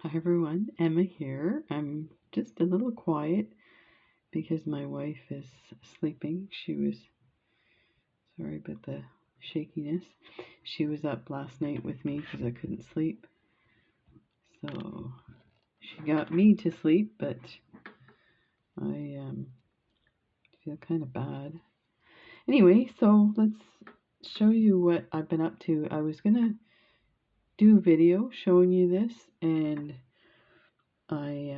Hi everyone, Emma here. I'm just a little quiet because my wife is sleeping. She was, sorry about the shakiness. She was up last night with me because I couldn't sleep. So she got me to sleep, but I feel kind of bad. Anyway, so let's show you what I've been up to. I was going to do a video showing you this, and I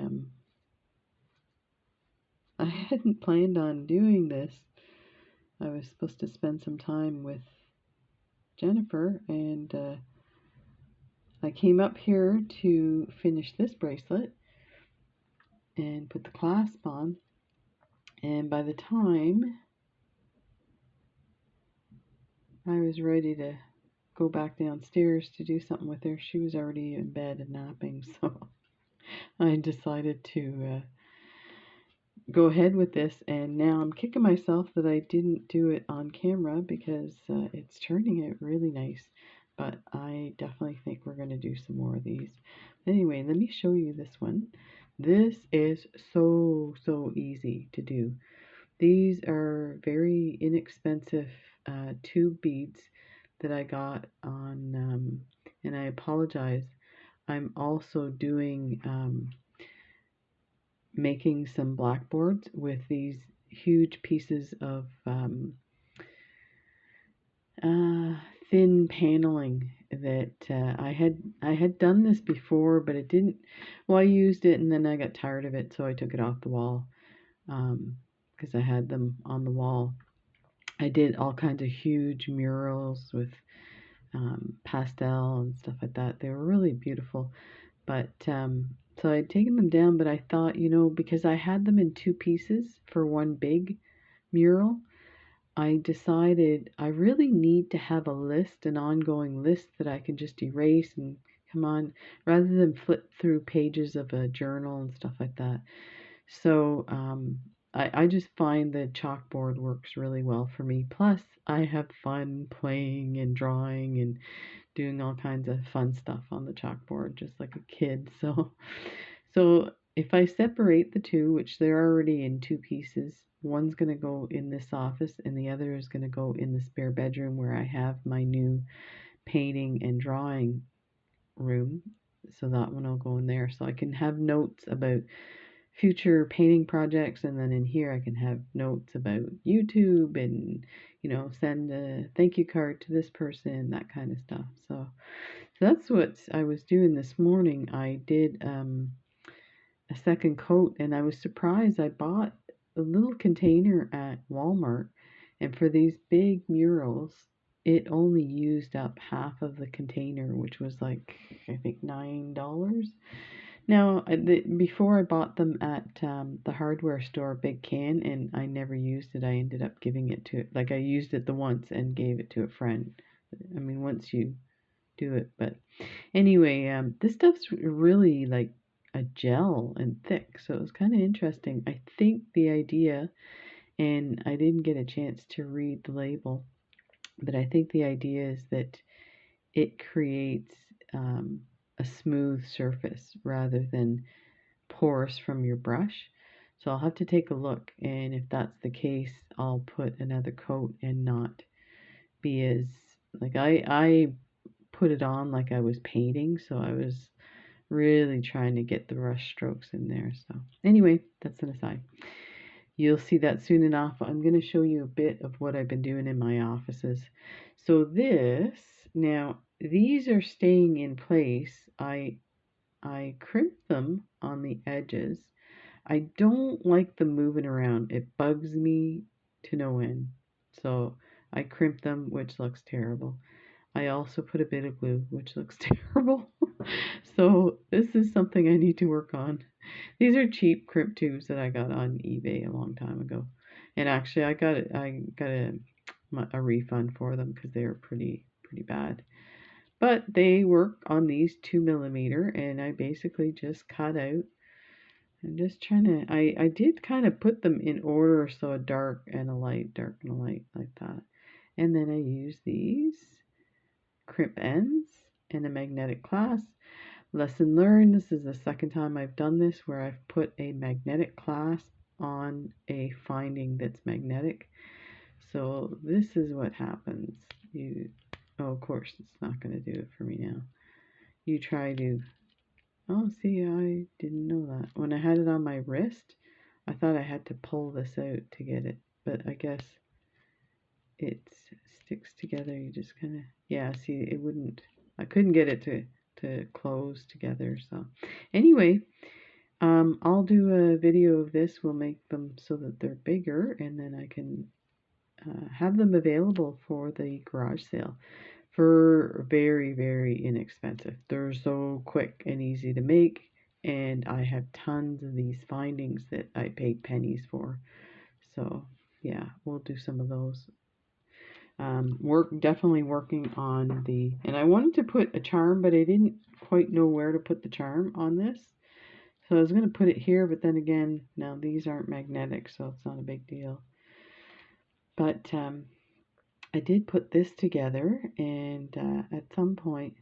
hadn't planned on doing this. I was supposed to spend some time with Jennifer, and I came up here to finish this bracelet and put the clasp on, and by the time I was ready to go back downstairs to do something with her, she was already in bed and napping, so I decided to go ahead with this, and now I'm kicking myself that I didn't do it on camera because it's turning out really nice, but I definitely think we're going to do some more of these. Anyway, let me show you this one. This is so easy to do. These are very inexpensive tube beads that I got on, and I apologize, I'm also doing making some blackboards with these huge pieces of thin paneling that I had done this before, but it didn't. Well, I used it and then I got tired of it, so I took it off the wall because I had them on the wall. I did all kinds of huge murals with pastel and stuff like that. They were really beautiful, but so I'd taken them down, but I thought, because I had them in two pieces for one big mural, I decided I really need to have a list, an ongoing list that I can just erase and come on, rather than flip through pages of a journal and stuff like that. So I just find the chalkboard works really well for me. Plus, I have fun playing and drawing and doing all kinds of fun stuff on the chalkboard, just like a kid. So if I separate the two, which they're already in two pieces, one's going to go in this office and the other is going to go in the spare bedroom where I have my new painting and drawing room. So that one will go in there. So I can have notes about future painting projects, and then in here I can have notes about YouTube and send a thank you card to this person, that kind of stuff. So that's what I was doing this morning. I did a second coat, and I was surprised. I bought a little container at Walmart, and for these big murals it only used up half of the container, which was like I think $9. Now, before I bought them at the hardware store, Big Can, and I never used it. I ended up giving it to, like, I used it the once and gave it to a friend. I mean, once you do it. But anyway, this stuff's really like a gel and thick, so it was kind of interesting. I think the idea, and I didn't get a chance to read the label, but I think the idea is that it creates a smooth surface rather than porous from your brush. So I'll have to take a look, and if that's the case, I'll put another coat and not be as, like, I put it on like I was painting, so I was really trying to get the brush strokes in there. So anyway, that's an aside. You'll see that soon enough. I'm going to show you a bit of what I've been doing in my offices. So now these are staying in place. I crimped them on the edges. I don't like them moving around. It bugs me to no end. So I crimped them, which looks terrible. I also put a bit of glue, which looks terrible. So this is something I need to work on. These are cheap crimp tubes that I got on eBay a long time ago. And actually I got a refund for them because they were pretty bad. But they work on these 2mm, and I basically just cut out. I'm just trying to, I did kind of put them in order, so a dark and a light, dark and a light, like that. And then I use these crimp ends and a magnetic clasp. lesson learned. This is the second time I've done this where I've put a magnetic clasp on a finding that's magnetic. So this is what happens. Oh, of course, it's not going to do it for me now. You try to, oh, see, I didn't know that. When I had it on my wrist, I thought I had to pull this out to get it, but I guess it sticks together. You just kind of, yeah, see, it wouldn't, I couldn't get it to close together. So anyway, I'll do a video of this. We'll make them so that they're bigger, and then I can have them available for the garage sale for very, very inexpensive. They're so quick and easy to make, and I have tons of these findings that I paid pennies for. So yeah, we'll do some of those. Definitely working on the, and I wanted to put a charm, but I didn't quite know where to put the charm on this. So I was going to put it here, but then again, now these aren't magnetic, so it's not a big deal. But I did put this together, and at some point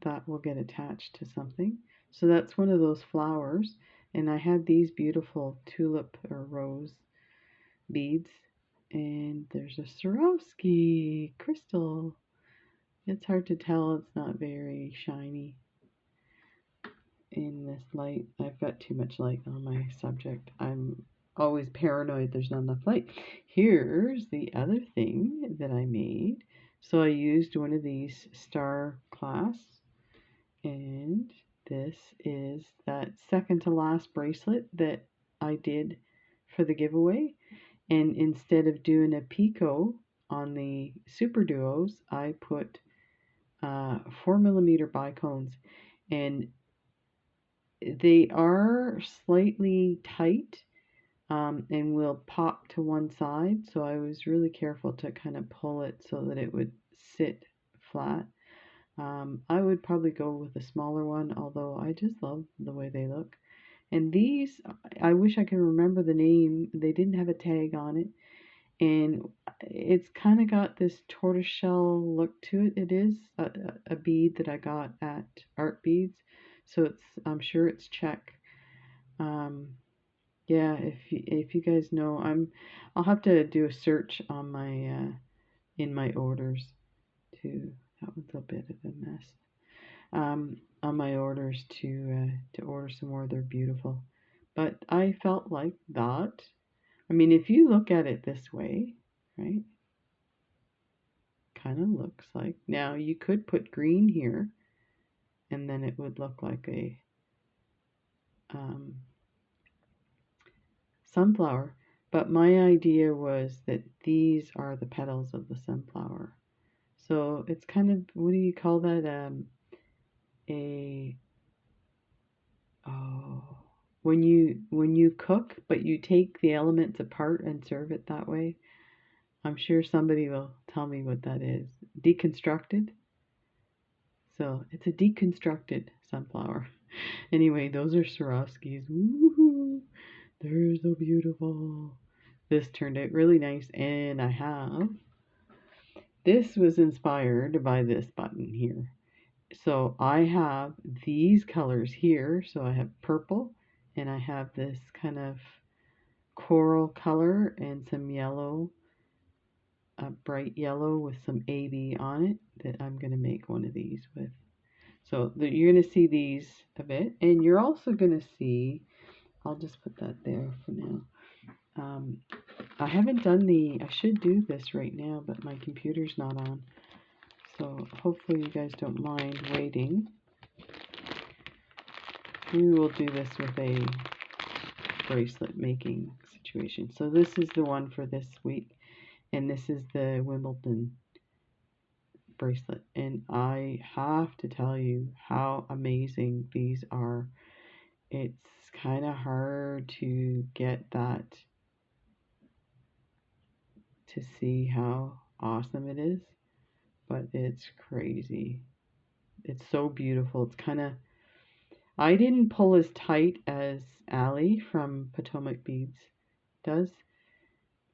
that will get attached to something. So that's one of those flowers, and I had these beautiful tulip or rose beads, and there's a Swarovski crystal. It's hard to tell, it's not very shiny in this light. I've got too much light on my subject. I'm always paranoid there's not enough light. Here's the other thing that I made. So I used one of these star clasps, and this is that second to last bracelet that I did for the giveaway. And instead of doing a picot on the Super Duos, I put 4mm bicones, and they are slightly tight and will pop to one side. So I was really careful to kind of pull it so that it would sit flat. I would probably go with a smaller one, although I just love the way they look. And these, I wish I could remember the name. They didn't have a tag on it. And it's kind of got this tortoiseshell look to it. It is a bead that I got at Art Beads. So it's, I'm sure it's Czech. Yeah, if you guys know, I'll have to do a search on my in my orders to, that was a bit of a mess. On my orders to order some more. They're beautiful. But I felt like that. I mean, if you look at it this way, right? Kind of looks like, now you could put green here, and then it would look like a sunflower. But my idea was that these are the petals of the sunflower. So it's kind of, what do you call that? Oh, when you cook, but you take the elements apart and serve it that way. I'm sure somebody will tell me what that is. Deconstructed. So it's a deconstructed sunflower. Anyway, those are Swarovskis. Woohoo! They're so beautiful. This turned out really nice, and this was inspired by this button here. So I have these colors here. So I have purple, and I have this kind of coral color and some yellow, a bright yellow with some AB on it that I'm going to make one of these with. So you're going to see these a bit, and you're also going to see, I'll just put that there for now. I haven't done I should do this right now, but my computer's not on. So hopefully you guys don't mind waiting. We will do this with a bracelet making situation. So this is the one for this week, and this is the Wimbledon bracelet. And I have to tell you how amazing these are. It's kind of hard to get that, to see how awesome it is, but it's crazy. It's so beautiful. It's kind of, I didn't pull as tight as Allie from Potomac Beads does.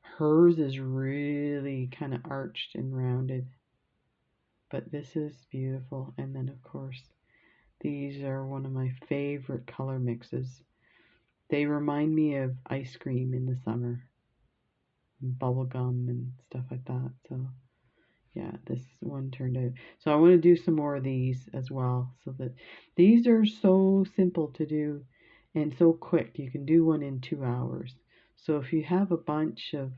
Hers is really kind of arched and rounded, but this is beautiful. And then of course These are one of my favorite color mixes. They remind me of ice cream in the summer, and bubble gum and stuff like that. So yeah, this one turned out. So I want to do some more of these as well, so that these are so simple to do and so quick. You can do one in 2 hours. So if you have a bunch of,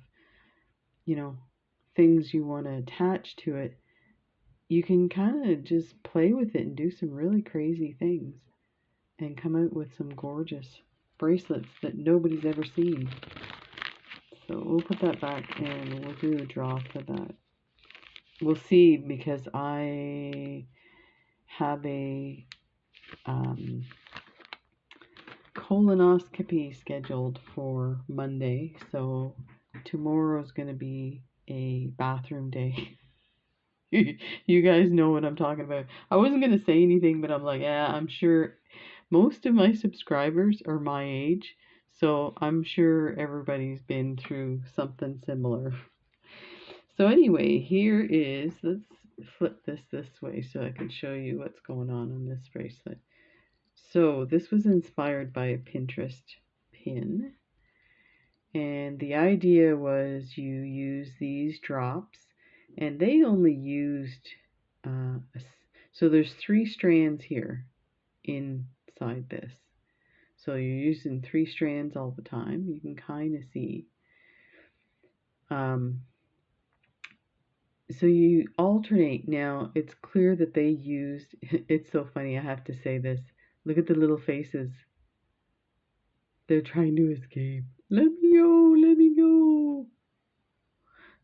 you know, things you want to attach to it, you can kind of just play with it and do some really crazy things and come out with some gorgeous bracelets that nobody's ever seen. So we'll put that back and we'll do a draw for that. We'll see, because I have a colonoscopy scheduled for Monday, so tomorrow's going to be a bathroom day. You guys know what I'm talking about. I wasn't going to say anything, but I'm like, yeah, I'm sure most of my subscribers are my age, so I'm sure everybody's been through something similar. So anyway, here is, let's flip this way so I can show you what's going on this bracelet. So this was inspired by a Pinterest pin, and the idea was you use these drops, and they only used, so there's 3 strands here inside this. So you're using 3 strands all the time. You can kind of see. So you alternate. Now it's clear that they used, it's so funny, I have to say this. Look at the little faces. They're trying to escape. Let me go, let me go.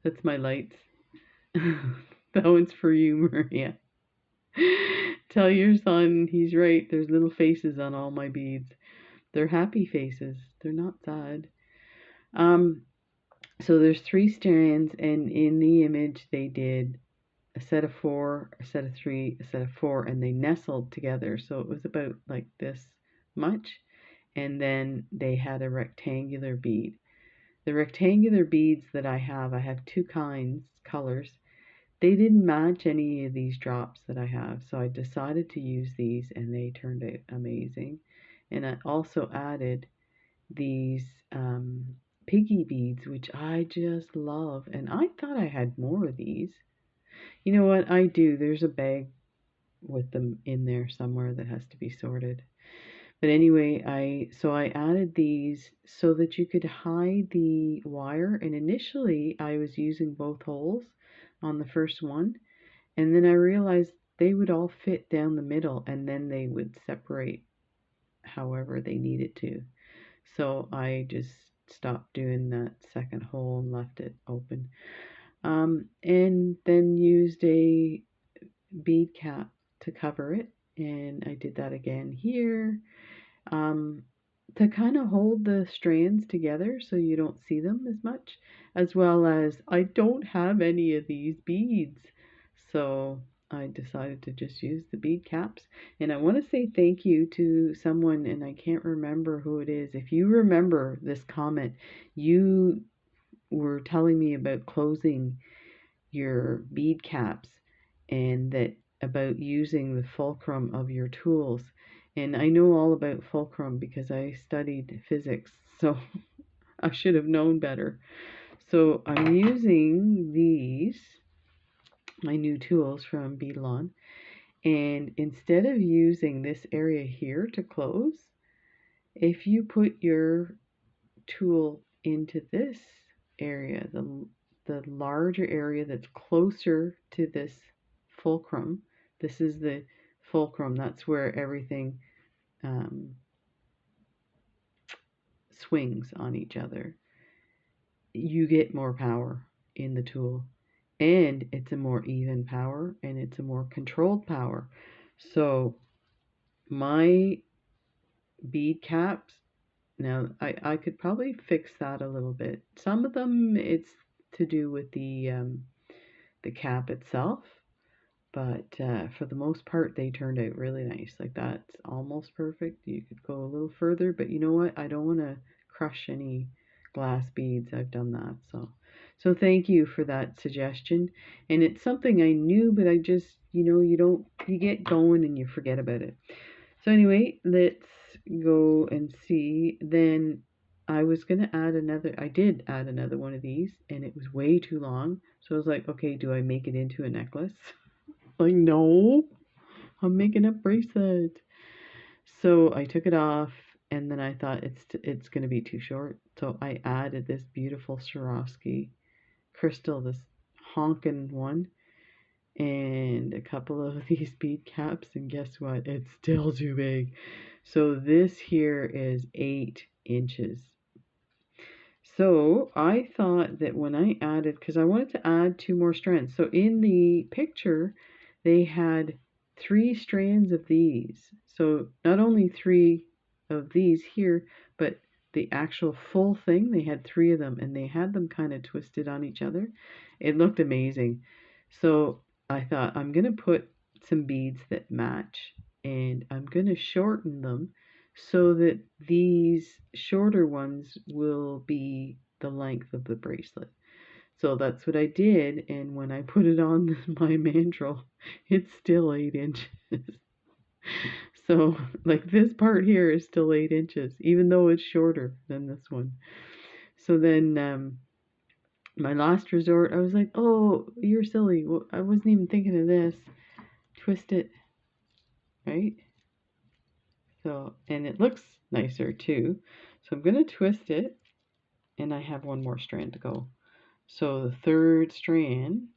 That's my lights. That one's for you, Maria. Tell your son he's right. There's little faces on all my beads. They're happy faces. They're not sad. So there's 3 strands, and in the image they did a set of 4, a set of 3, a set of 4, and they nestled together. So it was about like this much. And then they had a rectangular bead. The rectangular beads that I have 2 colors. They didn't match any of these drops that I have, so I decided to use these, and they turned out amazing. And I also added these Piggy Beads, which I just love, and I thought I had more of these. You know what? I do. There's a bag with them in there somewhere that has to be sorted. But anyway, I added these so that you could hide the wire, and initially I was using both holes on the first one, and then I realized they would all fit down the middle, and then they would separate however they needed to. So I just stopped doing that second hole and left it open. And then used a bead cap to cover it, and I did that again here, to kind of hold the strands together so you don't see them as much, as well as I don't have any of these beads, so I decided to just use the bead caps. And I want to say thank you to someone, and I can't remember who it is. If you remember this comment, you were telling me about closing your bead caps, and that about using the fulcrum of your tools. And I know all about fulcrum because I studied physics, so I should have known better. So I'm using these, my new tools from Beadalon, and instead of using this area here to close, if you put your tool into this area, the larger area that's closer to this fulcrum, this is the fulcrum, that's where everything swings on each other, you get more power in the tool, and it's a more even power, and it's a more controlled power. So my bead caps, now I could probably fix that a little bit. Some of them it's to do with the cap itself, but for the most part they turned out really nice. Like that's almost perfect. You could go a little further, but you know what? I don't want to crush any glass beads. I've done that. So So thank you for that suggestion. And it's something I knew, but I just, you get going and you forget about it. So anyway, let's go and see. Then I did add another one of these, and it was way too long. So I was like, okay, do I make it into a necklace? Like, no, I'm making a bracelet. So I took it off, and then I thought it's gonna be too short. So I added this beautiful Swarovski crystal, this honkin' one, and a couple of these bead caps, and guess what? It's still too big. So this here is 8 inches. So I thought that when I added, because I wanted to add 2 more strands. So in the picture, they had 3 strands of these. So not only 3 of these here, but the actual full thing, they had 3 of them, and they had them kind of twisted on each other. It looked amazing. So I thought I'm going to put some beads that match, and I'm going to shorten them so that these shorter ones will be the length of the bracelet. So that's what I did, and when I put it on my mandrel, it's still 8 inches. So, like, this part here is still 8 inches, even though it's shorter than this one. So then, my last resort, I was like, oh, you're silly. Well, I wasn't even thinking of this. Twist it, right? So, and it looks nicer too. So I'm going to twist it, and I have 1 more strand to go. So the 3rd strand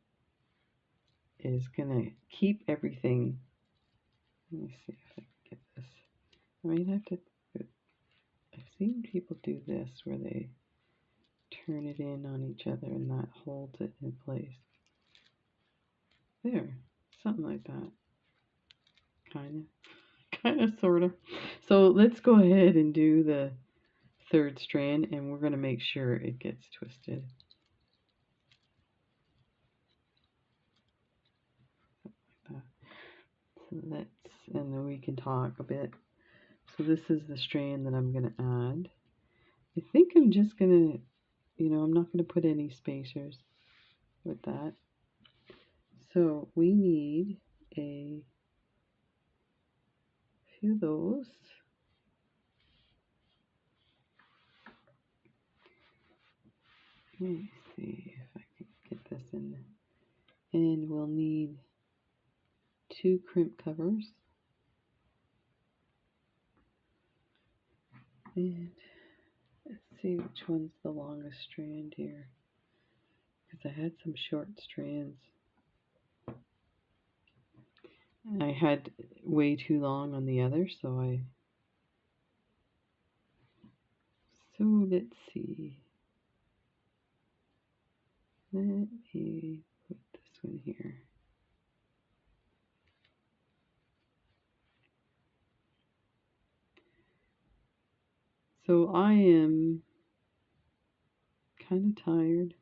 is going to keep everything. Let me see if I can get this. I might have to, I've seen people do this where they turn it in on each other and that holds it in place. There, something like that. Kind of, sort of. So let's go ahead and do the 3rd strand, and we're going to make sure it gets twisted. So and then we can talk a bit. So this is the strand that I'm going to add. I think I'm just going to, I'm not going to put any spacers with that. So we need a few of those. Let me see if I can get this in there. And we'll need 2 crimp covers. And let's see which one's the longest strand here, because I had some short strands. I had way too long on the other, so let's see. Let me put this one here. So I am kind of tired,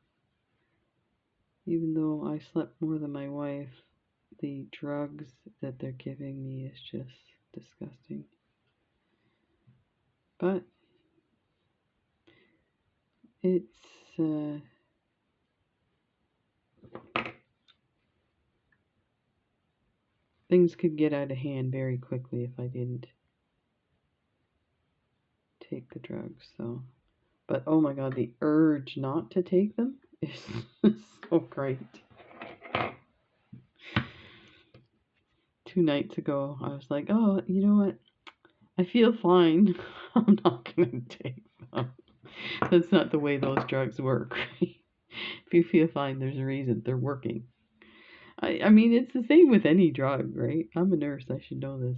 even though I slept more than my wife. The drugs that they're giving me is just disgusting. But it's things could get out of hand very quickly if I didn't take the drugs. So, but oh my God, the urge not to take them is so great. 2 nights ago, I was like, oh, you know what? I feel fine. I'm not going to take them. That's not the way those drugs work. If you feel fine, there's a reason they're working. I mean, it's the same with any drug, right? I'm a nurse. I should know this.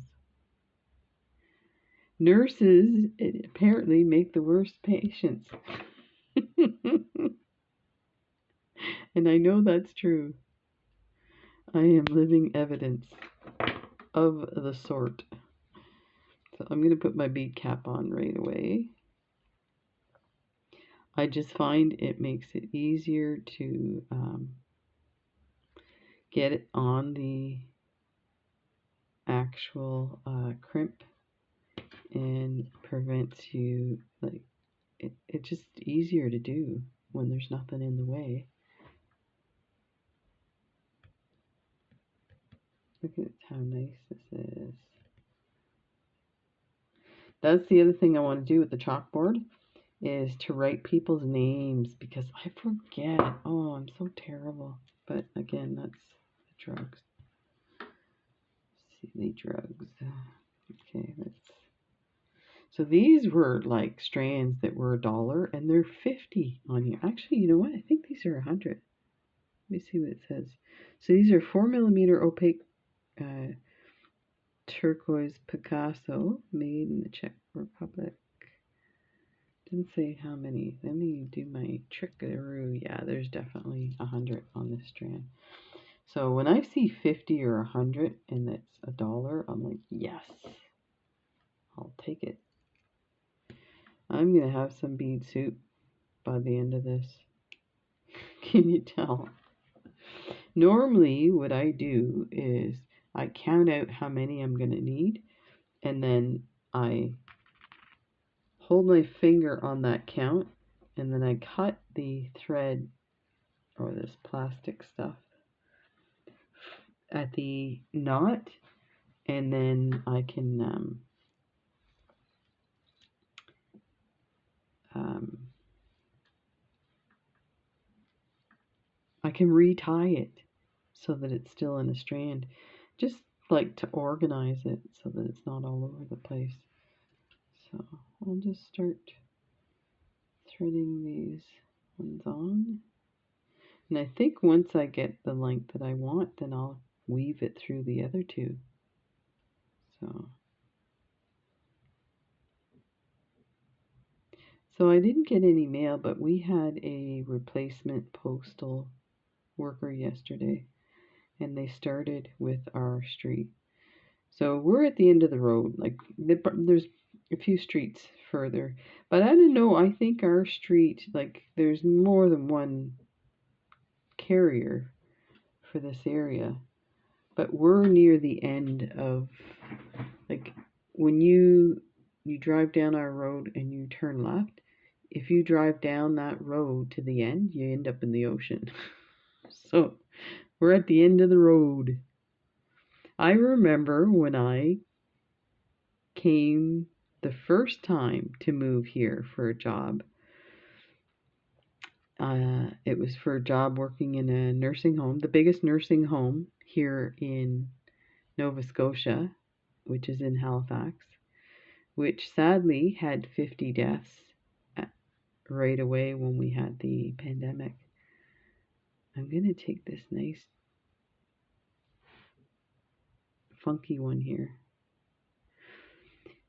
Nurses apparently make the worst patients. And I know that's true. I am living evidence of the sort. So I'm going to put my bead cap on right away. I just find it makes it easier to get it on the actual crimp, and prevents you, like, it's just easier to do when there's nothing in the way. Look at how nice this is. That's the other thing I want to do with the chalkboard, is to write people's names, because I forget. Oh, I'm so terrible. But again, that's the drugs. See the drugs. Okay, so these were like strands that were $1, and they're 50 on here. Actually, you know what? I think these are 100. Let me see what it says. So these are 4mm opaque turquoise Picasso, made in the Czech Republic. Didn't say how many. Let me do my trickaroo. Yeah, there's definitely 100 on this strand. So when I see 50 or 100 and it's $1, I'm like, yes, I'll take it. I'm gonna have some bead soup by the end of this. Can you tell? Normally what I do is I count out how many I'm gonna need, and then I hold my finger on that count, and then I cut the thread or this plastic stuff at the knot, and then I can retie it so that it's still in a strand. Just like to organize it so that it's not all over the place. So I'll just start threading these ones on. And I think once I get the length that I want, then I'll weave it through the other two. So I didn't get any mail, but we had a replacement postal worker yesterday, and they started with our street. So we're at the end of the road. Like, there's a few streets further, but I don't know. I think our street, like, there's more than one carrier for this area, but we're near the end of, like, when you drive down our road and you turn left, if you drive down that road to the end, you end up in the ocean. So we're at the end of the road. I remember when I came the first time to move here for a job. It was for a job working in a nursing home, the biggest nursing home here in Nova Scotia, which is in Halifax, which sadly had 50 deaths right away when we had the pandemic. I'm going to take this nice funky one here.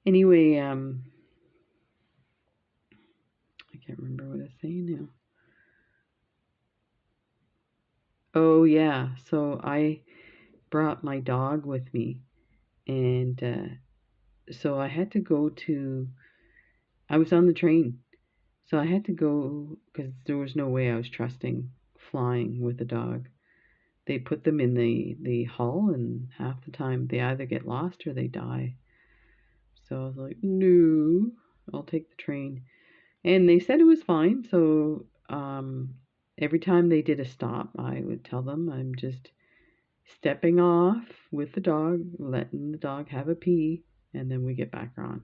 Anyway, I can't remember what I was saying now. Oh yeah, so I brought my dog with me, and so I had to go to, I was on the train, so I had to go because there was no way I was trusting flying with a dog. They put them in the hull, and half the time they either get lost or they die. So I was like, no, I'll take the train. And they said it was fine, so every time they did a stop, I would tell them I'm just stepping off with the dog, letting the dog have a pee, and then we get back on.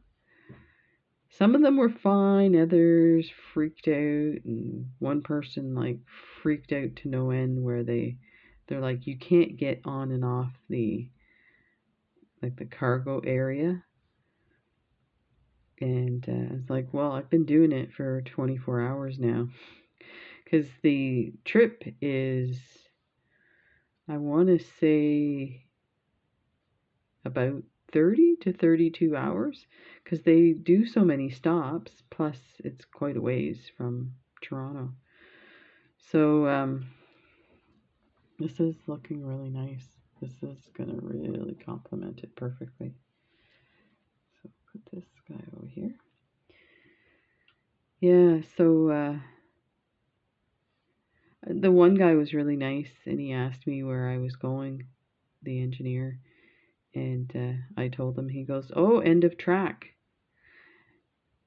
Some of them were fine, others freaked out, and one person like freaked out to no end, where they're like, you can't get on and off the cargo area. And it's like, well, I've been doing it for 24 hours now, because the trip is, I want to say, about 30 to 32 hours, because they do so many stops, plus it's quite a ways from Toronto. So this is looking really nice. This is going to really complement it perfectly. So put this guy over here. Yeah, so the one guy was really nice, and he asked me where I was going, the engineer, and I told him. He goes, oh, end of track.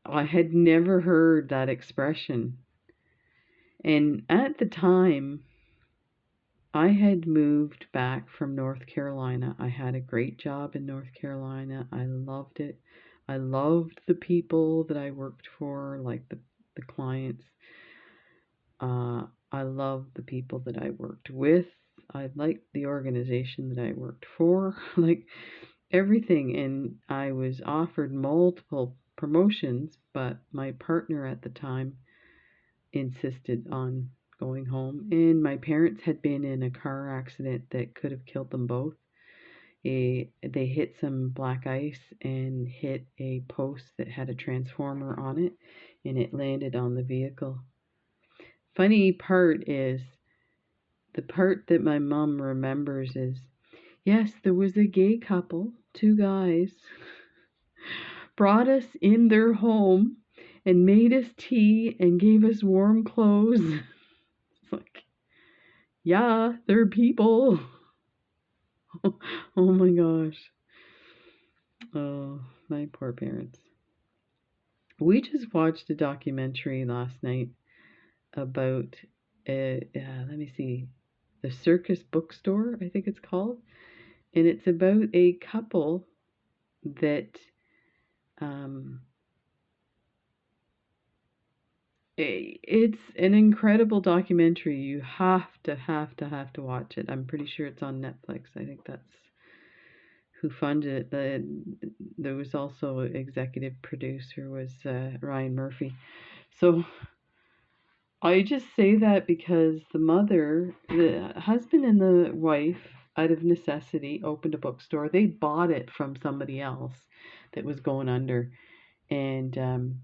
I had never heard that expression. And at the time, I had moved back from North Carolina. I had a great job in North Carolina. I loved it. I loved the people that I worked for, like the clients. I loved the people that I worked with. I liked the organization that I worked for, like everything. And I was offered multiple promotions, but my partner at the time insisted on going home. And my parents had been in a car accident that could have killed them both. They hit some black ice and hit a post that had a transformer on it, and it landed on the vehicle. Funny part is, the part that my mom remembers is, yes, there was a gay couple, two guys, brought us in their home and made us tea and gave us warm clothes. It's like, yeah, they're people. Oh my gosh. Oh, my poor parents. We just watched a documentary last night about, let me see, the Circus Bookstore, I think it's called. And it's about a couple that um, it's an incredible documentary. You have to watch it. I'm pretty sure it's on Netflix. I think that's who funded it. There was also executive producer was Ryan Murphy. So I just say that because the husband and the wife, out of necessity, opened a bookstore. They bought it from somebody else that was going under, and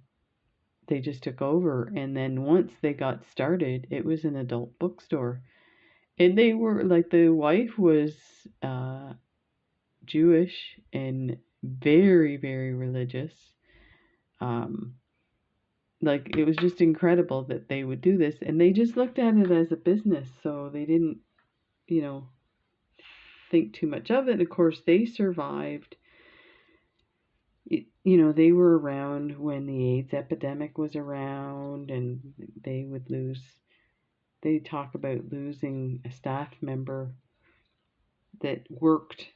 they just took over. And then once they got started, it was an adult bookstore. And they were like, the wife was Jewish and very, very religious. Um, like, it was just incredible that they would do this. And they just looked at it as a business. So they didn't, you know, think too much of it. Of course, they survived. They were around when the AIDS epidemic was around, and they talk about losing a staff member that worked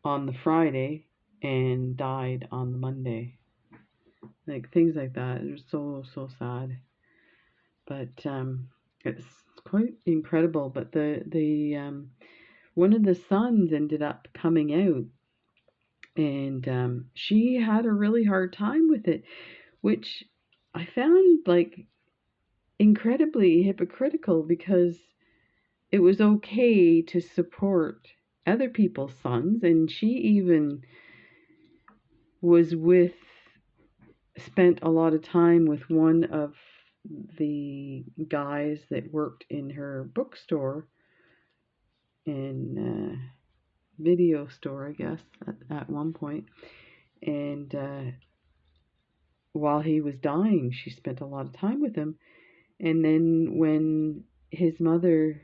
on the Friday and died on the Monday. Like, things like that. It was so, so sad. But it's quite incredible. But the one of the sons ended up coming out, and she had a really hard time with it, which I found like incredibly hypocritical, because it was okay to support other people's sons, and she even was spent a lot of time with one of the guys that worked in her bookstore and video store, I guess, at one point. And while he was dying, she spent a lot of time with him. And then when his mother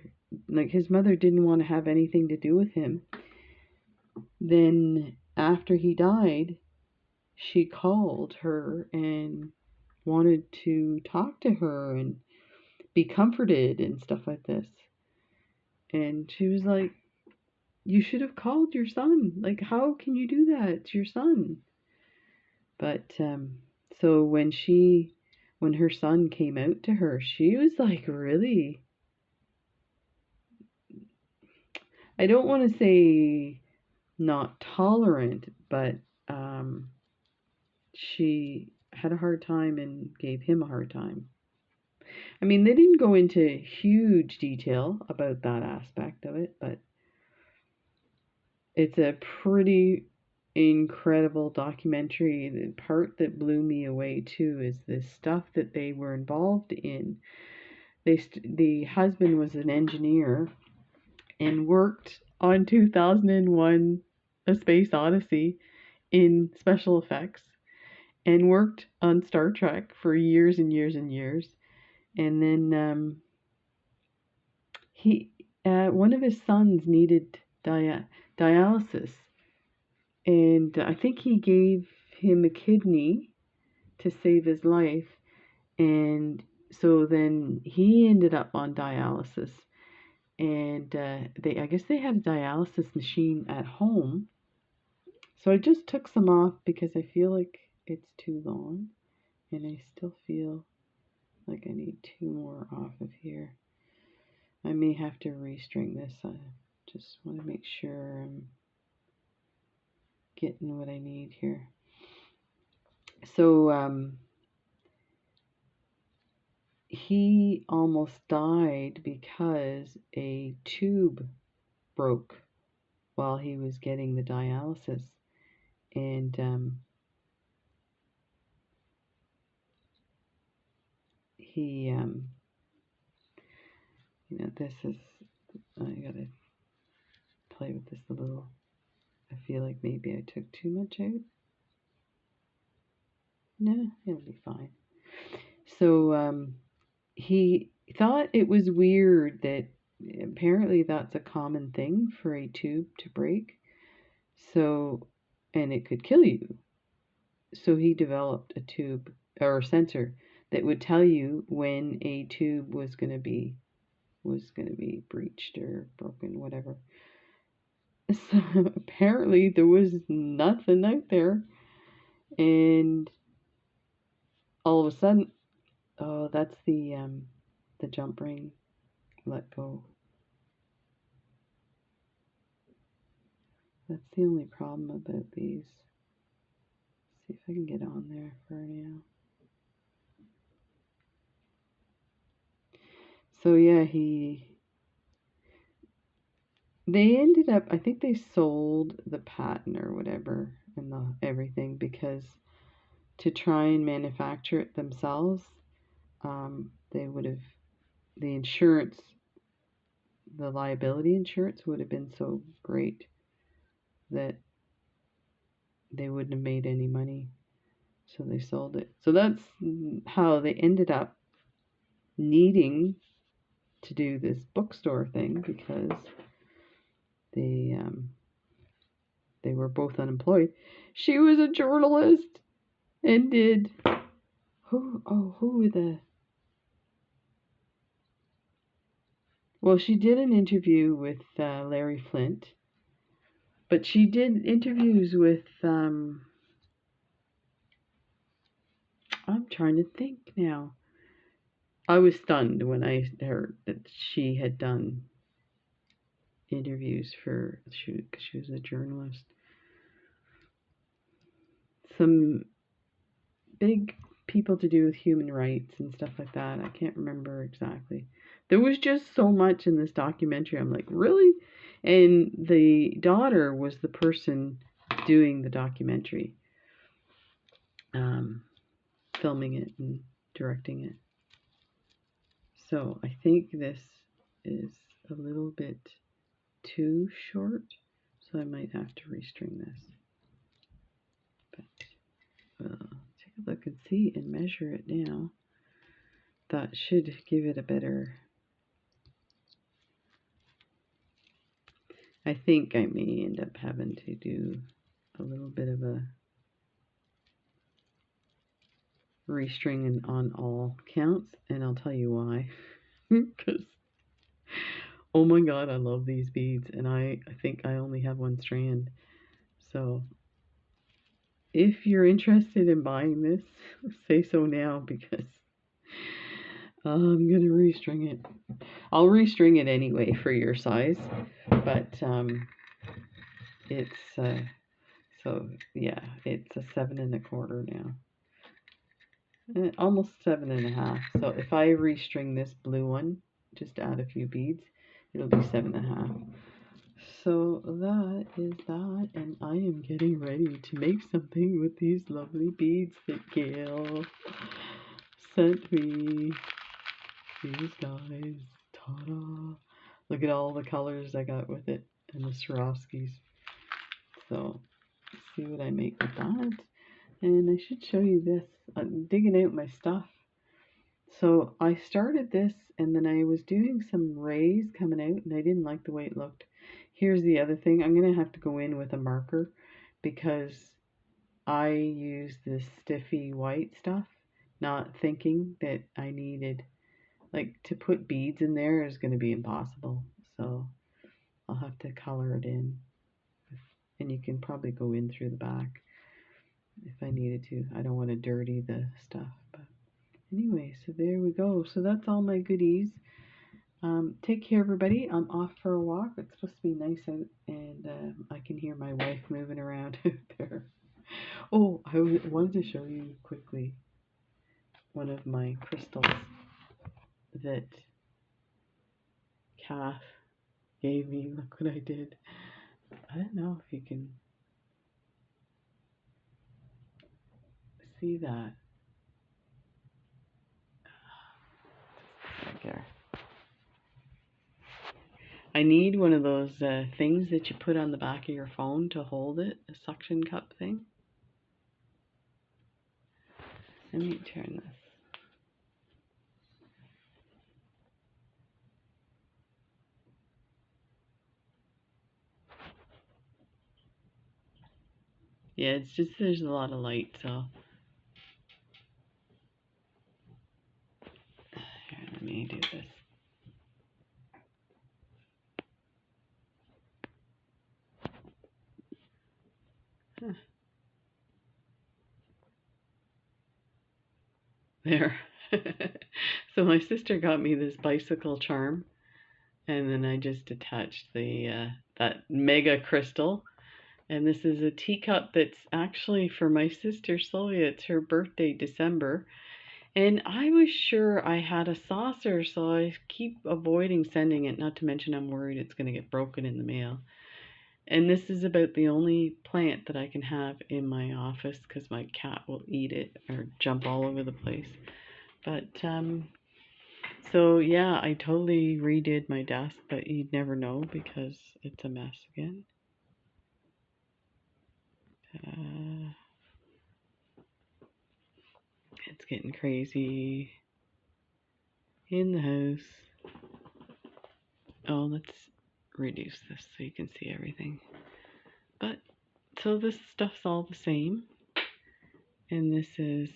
didn't want to have anything to do with him, then after he died, she called her and wanted to talk to her and be comforted and stuff like this. And she was like, you should have called your son. Like, how can you do that? It's your son. But so when her son came out to her, she was like, really, I don't want to say not tolerant, but she had a hard time and gave him a hard time. I mean, they didn't go into huge detail about that aspect of it, but it's a pretty incredible documentary. The part that blew me away too is the stuff that they were involved in. The husband was an engineer and worked on 2001 A Space Odyssey in special effects, and worked on Star Trek for years and years and years. And then one of his sons needed dialysis, and I think he gave him a kidney to save his life. And so then he ended up on dialysis, and I guess they had a dialysis machine at home. So I just took some off because I feel like it's too long, and I still feel like I need 2 more off of here. I may have to restring this. I just want to make sure I'm getting what I need here. So he almost died because a tube broke while he was getting the dialysis, and he this is, I gotta play with this a little. I feel like maybe I took too much out. No, it'll be fine. So he thought it was weird that apparently that's a common thing for a tube to break. So, and it could kill you. So he developed a tube or a sensor that would tell you when a tube was going to be breached or broken, whatever. So apparently there was nothing out there, and all of a sudden, oh, that's the jump ring. Let go. That's the only problem about these. See if I can get on there for now. So yeah, they ended up, I think they sold the patent or whatever and everything, because to try and manufacture it themselves, they would have, the insurance, the liability insurance would have been so great that they wouldn't have made any money. So they sold it. So that's how they ended up needing to do this bookstore thing, because they were both unemployed. She was a journalist and did who were the well, she did an interview with Larry Flint, but she did interviews with I'm trying to think now. I was stunned when I heard that she had done interviews for, because she was a journalist. Some big people to do with human rights and stuff like that. I can't remember exactly. There was just so much in this documentary. I'm like, really? And the daughter was the person doing the documentary, filming it and directing it. So I think this is a little bit too short, so I might have to restring this. But take a look and see and measure it now. That should give it a better. I think I may end up having to do a little bit of a restring on all counts, and I'll tell you why. Because, oh my god, I love these beads, and I think I only have one strand. So if you're interested in buying this, say so now, because I'm gonna restring it. I'll restring it anyway for your size, but it's so yeah, it's a 7 1/4 now, almost 7 1/2. So if I restring this blue one, just add a few beads, it'll be 7 1/2. So that is that, and I am getting ready to make something with these lovely beads that Gail sent me. These guys, ta-da! Look at all the colors I got with it, and the Swarovskis. So, see what I make with that. And I should show you this. I'm digging out my stuff. So I started this, and then I was doing some rays coming out, and I didn't like the way it looked. Here's the other thing. I'm going to have to go in with a marker, because I use this stiffy white stuff, not thinking that I needed, like, to put beads in there is going to be impossible. so I'll have to color it in. And you can probably go in through the back if I needed to. I don't want to dirty the stuff. But anyway, so there we go. So that's all my goodies. Take care, everybody. I'm off for a walk. It's supposed to be nice out, and I can hear my wife moving around out there. Oh, I wanted to show you quickly one of my crystals that Kath gave me. Look what I did. I don't know if you can see that. Right there. I need one of those things that you put on the back of your phone to hold it, a suction cup thing. Let me turn this. Yeah, it's just there's a lot of light, so here, let me do this. Huh. There. So my sister got me this bicycle charm, and then I just attached the that mega crystal. And this is a teacup that's actually for my sister Sylvia. It's her birthday, December. And I was sure I had a saucer, so I keep avoiding sending it, not to mention I'm worried it's going to get broken in the mail. And this is about the only plant that I can have in my office because my cat will eat it or jump all over the place. But, so yeah, I totally redid my desk, but you'd never know because it's a mess again. It's getting crazy in the house. Oh, let's reduce this so you can see everything. But, so this stuff's all the same. And this is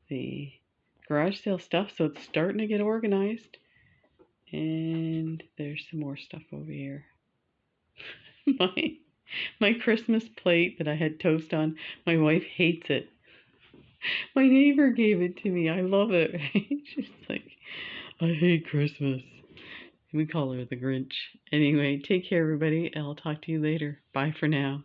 the garage sale stuff, so it's starting to get organized. And there's some more stuff over here. My Christmas plate that I had toast on, my wife hates it. My neighbor gave it to me. I love it. She's like, I hate Christmas. We call her the Grinch. Anyway, take care, everybody. I'll talk to you later. Bye for now.